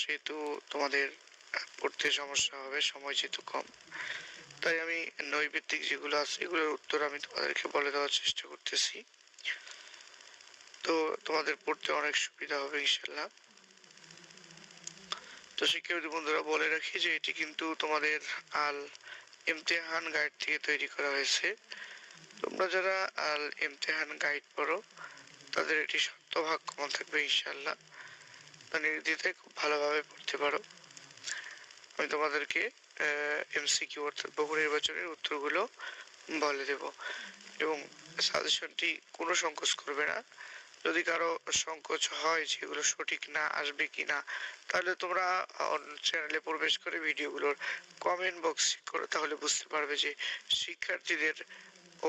সেহেতু তোমাদের পড়তে সমস্যা হবে, সময় যেহেতু কম, তাই আমি নৈর্ব্যক্তিক যেগুলো আছে এগুলোর উত্তর আমি তোমাদেরকে বলে দেওয়ার চেষ্টা করতেছি। তো তোমাদের পড়তে অনেক সুবিধা হবে ইনশাল্লাহ। তো শিক্ষার্থী বন্ধুরা বলে রাখি যে এটি কিন্তু তোমাদের আল ইমতেহান গাইড থেকে তৈরি করা হয়েছে। তোমরা যারা আল ইমতেহান গাইড পড়ো তাদের এটি শতভাগ কমন থাকবে ইনশাল্লাহ। নির্দ্বিধায় খুব ভালোভাবে পড়তে পারো। আমি তোমাদেরকে এমসিকিউ অর্থাৎ বহু নির্বাচনের উত্তরগুলো বলে দেব এবং সাজেশনটি কোনো সংকোচ করবে না। যদি কারো সংকোচ হয় যেগুলো সঠিক না আসবে কিনা, তাহলে তোমরা চ্যানেলে প্রবেশ করে ভিডিওগুলোর কমেন্ট বক্স চেক করো, তাহলে বুঝতে পারবে যে শিক্ষার্থীদের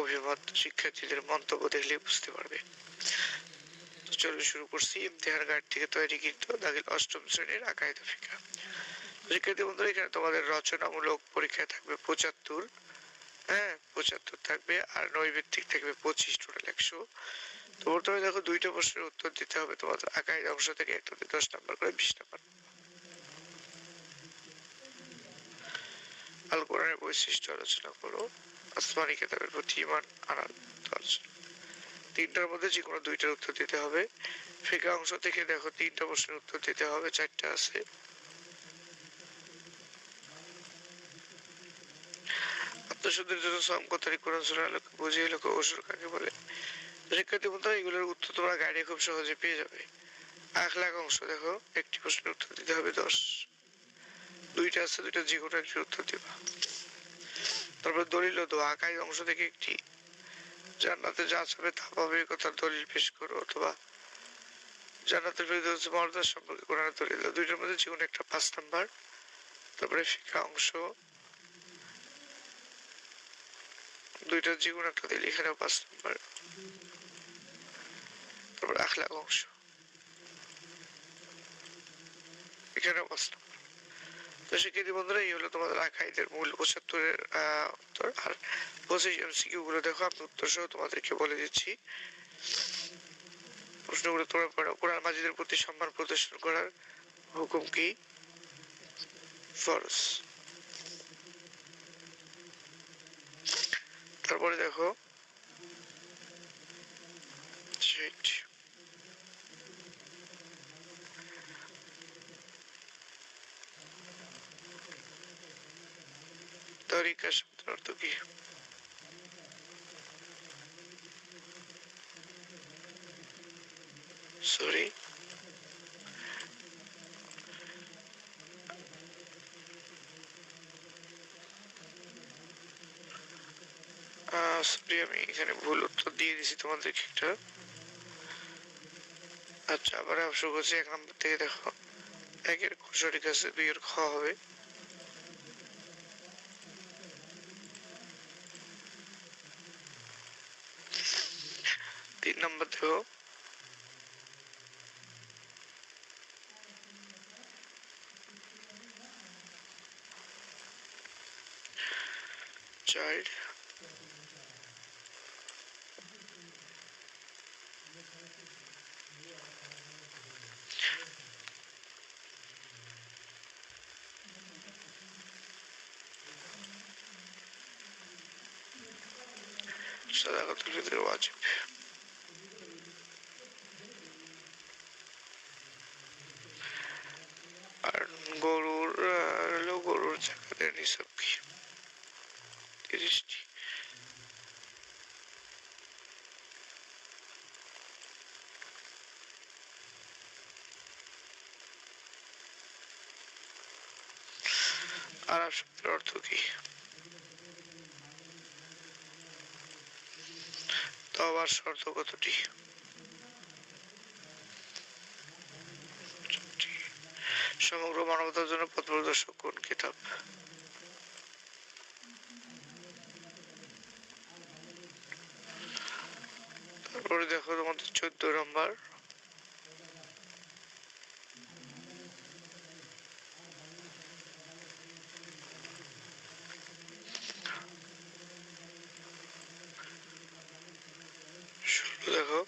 অভিমত, শিক্ষার্থীদের মন্তব্য দেখলে বুঝতে পারবে। চলো শুরু করছি ইমতিহান গাইড থেকে তৈরিকৃত দাখিল অষ্টম শ্রেণীর আকাইদা ফিকহ। শিক্ষার্থী বন্ধুরা এখানে তোমাদের রচনামূলক পরীক্ষায় থাকবে 75, হ্যাঁ 75 থাকবে, আর নৈর্ব্যক্তিক থাকবে 25, টোটাল 100। তো প্রথমে দেখো দুইটা প্রশ্নের উত্তর দিতে হবে তোমাদের আকাইদা অংশ থেকে, একটাতে 10 নাম্বার করে 20 নাম্বার। আল কোরআনের বৈশিষ্ট্য আলোচনা করো, আসমানি কিতাবের প্রতি ঈমান আনার দর্শন। তিনটার মধ্যে যে কোনো দুইটার উত্তর দিতে হবে। ফিকহ অংশ থেকে দেখো তিনটা প্রশ্নের উত্তর দিতে হবে, 4টা আছে। আত্মশুদ্ধির জন্য সম কথাটি কোরআন সূরার আলোকে বুঝিয়ে লেখো ওসুর কাকে বলে। শিক্ষার্থী বন্ধুরা এগুলোর উত্তর তোমরা গাইডে খুব সহজে পেয়ে যাবে। আখলাক অংশ দেখো একটি প্রশ্নের উত্তর দিতে হবে 10, দুইটা আছে, দুইটা যে কোনো একটি উত্তর দিবা। তারপর দলিল ও দোয়া, আকাইদ অংশ থেকে একটি জান্নাতে যা চাবে তা পাবে কথার দলিল পেশ করো, অথবা জান্নাতের ফেরদৌস মর্যাদা সম্পর্কে কোরআনের দলিল। দুইটার মধ্যে যে কোনো একটা 5 নাম্বার। তারপরে ফিকহ অংশ, দুইটার যে কোনো একটা দিলে এখানেও 5 নাম্বার। তারপর আখলাক অংশ, এখানেও 5 নাম্বার। তো শিক্ষার্থী বন্ধুরা এই হলো তোমাদের আকাইদের মূল 75-এর উত্তর। আর 25 এমসিকিউ গুলো দেখো আমি উত্তর সহ তোমাদেরকে বলে দিচ্ছি। প্রশ্নগুলো তোমরা পড়ো। কোরআন মাজিদের প্রতি সম্মান প্রদর্শন করার হুকুম কি? ফরজ। তারপরে দেখো তরিকা শব্দের অর্থ কি? সরি, সরি আমি এখানে ভুল উত্তর দিয়ে দিছি তোমাদেরকে একটা। আচ্ছা আবার শুরু করছি 1 নম্বর থেকে। দেখো 1-এর ক সঠিক আছে, 2-এর খ হবে। 3 নম্বর দেখো চাইল্ড। সাদাকাতুল ফিতর ওয়াজিব। আর গরুর জাকাতের নিসাব কি? 30টি। আরাব শব্দের অর্থ কি? তওবার শর্ত কতটি? সমগ্র মানবতার জন্য পথ প্রদর্শক কোন কিতাব? তারপরে দেখো তোমাদের 14 নম্বর। দেখো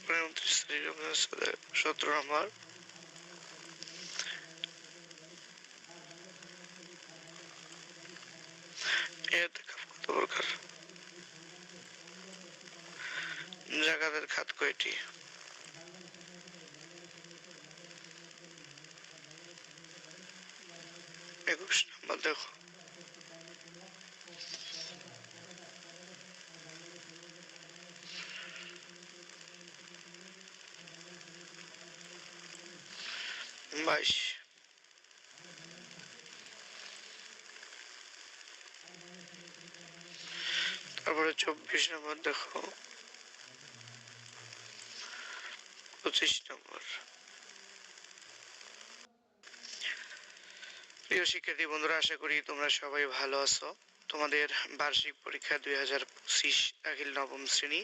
29 তারিখ 17 নম্বর। এতেকাফ কত প্রকার? জাকাতের খাত কয়টি? 21 নম্বর দেখো। বাইশ। তারপরে 24 নম্বর দেখো। 25 নম্বর। প্রিয় শিক্ষার্থী বন্ধুরা, আশা করি তোমরা সবাই ভালো আছো। তোমাদের বার্ষিক পরীক্ষা 2025 দাখিল নবম শ্রেণী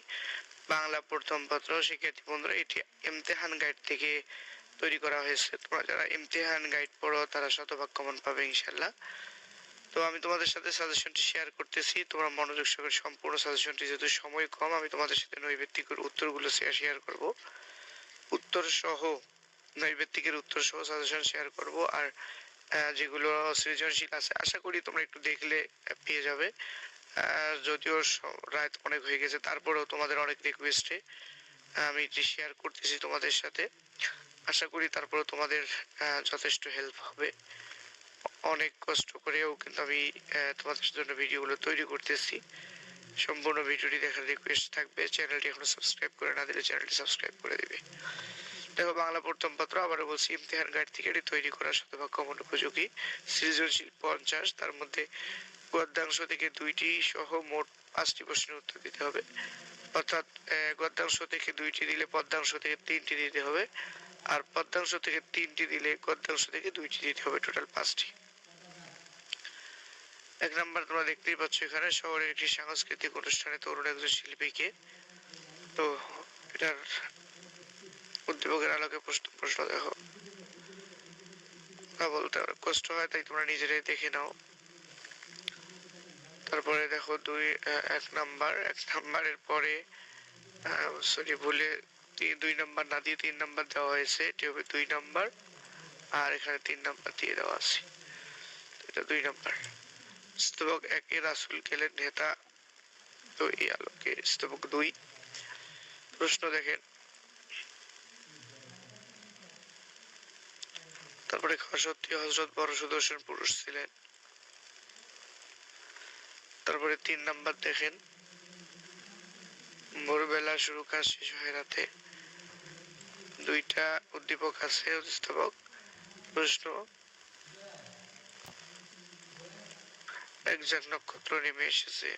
বাংলা প্রথম পত্র। শিক্ষার্থী বন্ধুরা, এটি ইমতেহান গাইড থেকে তৈরি করা হয়েছে। তোমরা যারা ইমতেহান গাইড পড়ো তারা শতভাগ কমন পাবে ইনশাল্লাহ। তো আমি তোমাদের সাথে সাজেশনটি শেয়ার করতেছি, তোমরা মনোযোগ সহকারে সম্পূর্ণ সাজেশনটি, যেহেতু সময় কম, আমি তোমাদের সাথে নৈর্ব্যক্তিকের উত্তরগুলো শেয়ার করব। উত্তর সহ নৈর্ব্যক্তিকের উত্তর সহ সাজেশন শেয়ার করব। আর যেগুলো সৃজনশীল আছে আশা করি তোমরা একটু দেখলে পেয়ে যাবে। যদিও রাত অনেক হয়ে গেছে, তারপরেও তোমাদের অনেক রিকোয়েস্টে আমি এটি শেয়ার করতেছি তোমাদের সাথে। আশা করি তারপরেও তোমাদের যথেষ্ট হেল্প হবে। অনেক কষ্ট করেও কিন্তু আমি তোমাদের জন্য ভিডিওগুলো তৈরি করতেছি। সম্পূর্ণ ভিডিওটি দেখার রিকোয়েস্ট থাকবে। চ্যানেলটি এখনো সাবস্ক্রাইব করে না দিলে চ্যানেলটি সাবস্ক্রাইব করে দিবে। দেখো, বাংলা প্রথম পত্র আবারও বলছি, ইমতিহান গাইড থেকে এটি তৈরি করা শতভাগ কমন উপযোগী। সৃজনশীল 50, তার মধ্যে গদ্যাংশ থেকে 2টি সহ মোট 5টি প্রশ্নের উত্তর দিতে হবে। অর্থাৎ গদ্যাংশ থেকে 2টি দিলে পদ্যাংশ থেকে 3টি দিতে হবে, আর পদ্যাংশ থেকে 3টি দিলে গদ্যাংশ থেকে 2টি দিতে হবে, টোটাল 5টি। 1 নাম্বার তোমরা দেখতেই পাচ্ছ এখানে, শহরের একটি সাংস্কৃতিক অনুষ্ঠানে তরুণ একজন শিল্পীকে। তো এটার উদ্দীপকের আলোকে প্রশ্ন দেখো। বলতে কষ্ট হয়, তাই তোমরা নিজেরাই দেখে নাও। তারপরে দেখো 1 নাম্বারের পরে সরি, ভুলে 2 নাম্বার না দিয়ে 3 নাম্বার দেওয়া হয়েছে, এটি হবে 2 নাম্বার। আর এখানে 3 নাম্বার দিয়ে দেওয়া আছে, এটা 2 নাম্বার। স্তবক 1-এ রাসূল গেলেন নেতা, তো এই আলোকে স্তবক 2। প্রশ্ন দেখেন। তারপরে সত্যি হযরত বড় সুদর্শন পুরুষ ছিলেন। তারপরে 3 নাম্বার দেখেন, ভোরবেলা শুরু কাজ শেষ হয় রাতে। 2টা উদ্দীপক আছে, স্তবক। প্রশ্ন, একঝাঁক নক্ষত্র নেমে এসেছে।